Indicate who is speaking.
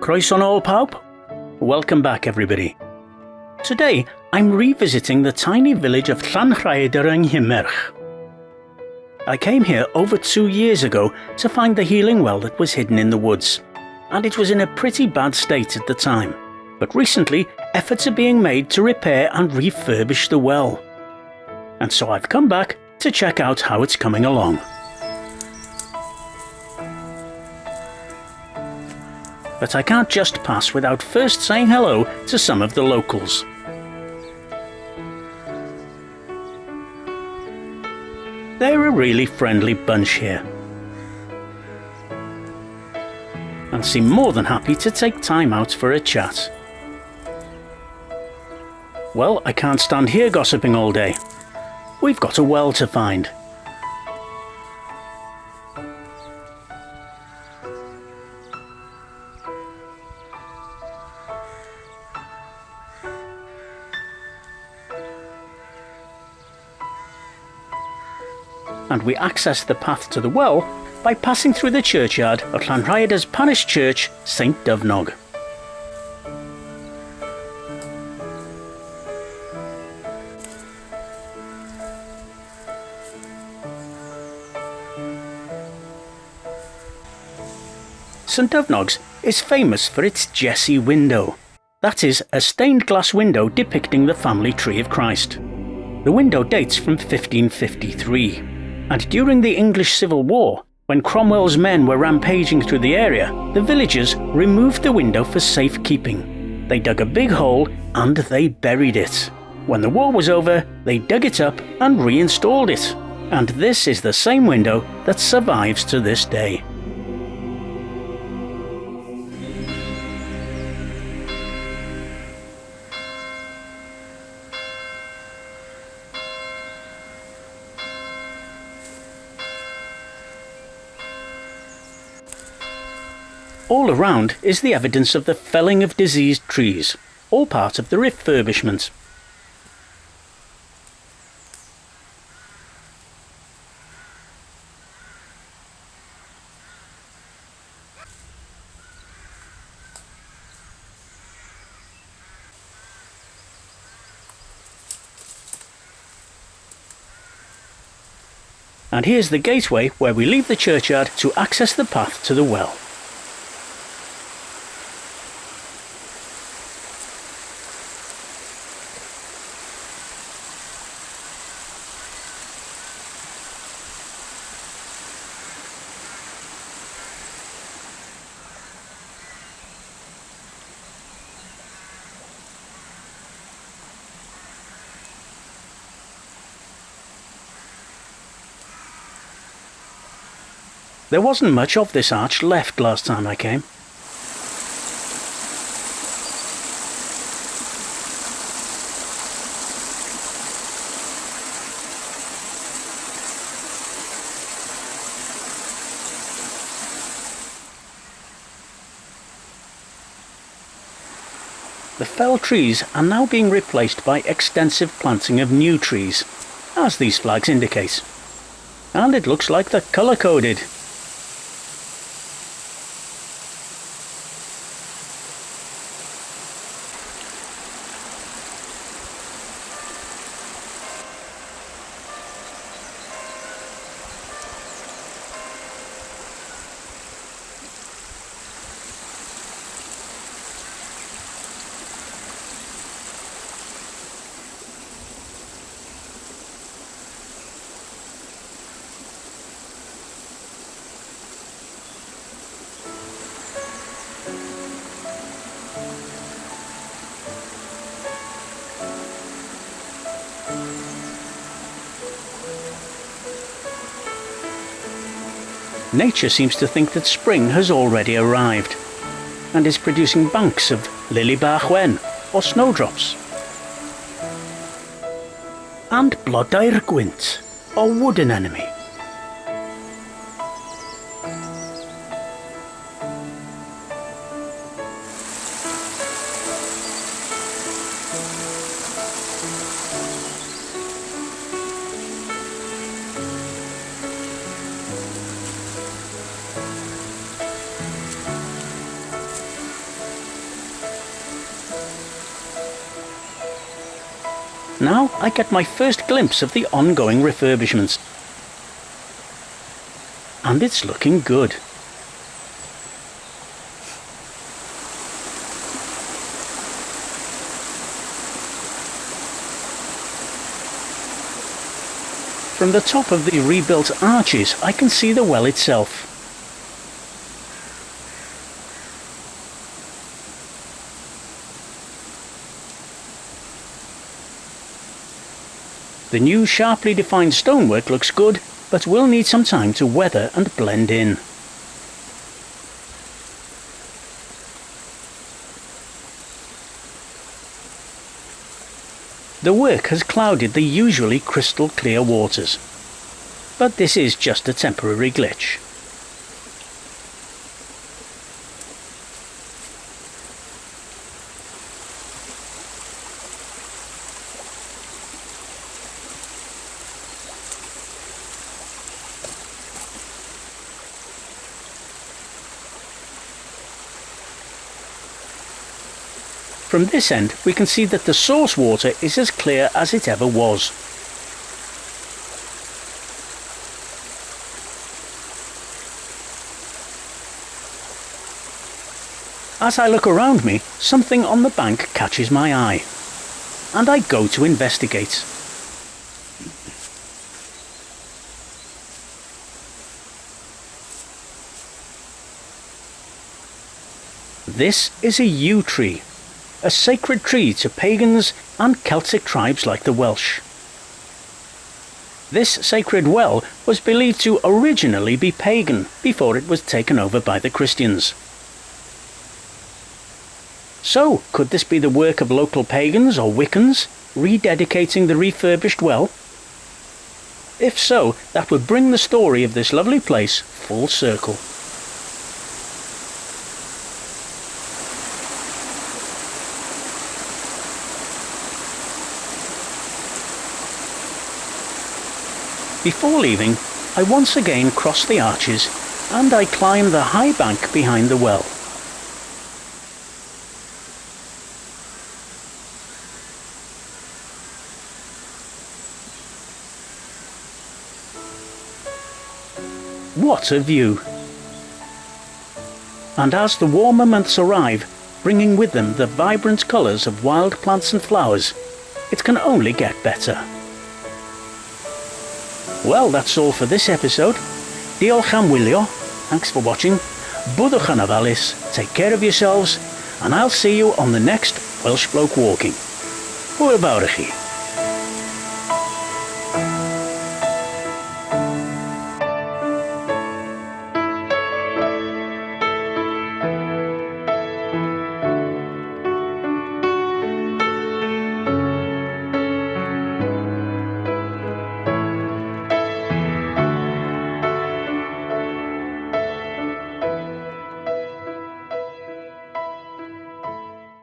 Speaker 1: Croeso nôl pawb. Welcome back everybody. Today I'm revisiting the tiny village of Llanrhaeadr yng Nghinmeirch. I came here over 2 years ago to find the healing well that was hidden in the woods, and it was in a pretty bad state at the time. But recently efforts are being made to repair and refurbish the well. And so I've come back to check out how it's coming along. But I can't just pass without first saying hello to some of the locals. They're a really friendly bunch here, and seem more than happy to take time out for a chat. Well, I can't stand here gossiping all day. We've got a well to find. And we access the path to the well by passing through the churchyard of Llanrhaeadr's parish church, St Dyfnog. St Dyfnog's is famous for its Jesse window. That is, a stained glass window depicting the family tree of Christ. The window dates from 1553. And during the English Civil War, when Cromwell's men were rampaging through the area, the villagers removed the window for safekeeping. They dug a big hole and they buried it. When the war was over, they dug it up and reinstalled it. And this is the same window that survives to this day. All around is the evidence of the felling of diseased trees, all part of the refurbishment. And here's the gateway where we leave the churchyard to access the path to the well. There wasn't much of this arch left last time I came. The fell trees are now being replaced by extensive planting of new trees, as these flags indicate. And it looks like they're colour-coded. Nature seems to think that spring has already arrived, and is producing banks of lily bach wen, or snowdrops, and blodau'r gwynt, or wood anemone. Now I get my first glimpse of the ongoing refurbishments. And it's looking good. From the top of the rebuilt arches, I can see the well itself. The new sharply defined stonework looks good, but will need some time to weather and blend in. The work has clouded the usually crystal clear waters, but this is just a temporary glitch. From this end, we can see that the source water is as clear as it ever was. As I look around me, something on the bank catches my eye, and I go to investigate. This is a yew tree, a sacred tree to pagans and Celtic tribes like the Welsh. This sacred well was believed to originally be pagan before it was taken over by the Christians. So, could this be the work of local pagans or Wiccans rededicating the refurbished well? If so, that would bring the story of this lovely place full circle. Before leaving, I once again cross the arches and I climb the high bank behind the well. What a view! And as the warmer months arrive, bringing with them the vibrant colours of wild plants and flowers, it can only get better. Well, that's all for this episode. Diolch am wylio. Thanks for watching. Bwddwch yn ofalus, take care of yourselves, and I'll see you on the next Welsh Bloke Walking. Hwyl fawr i chi.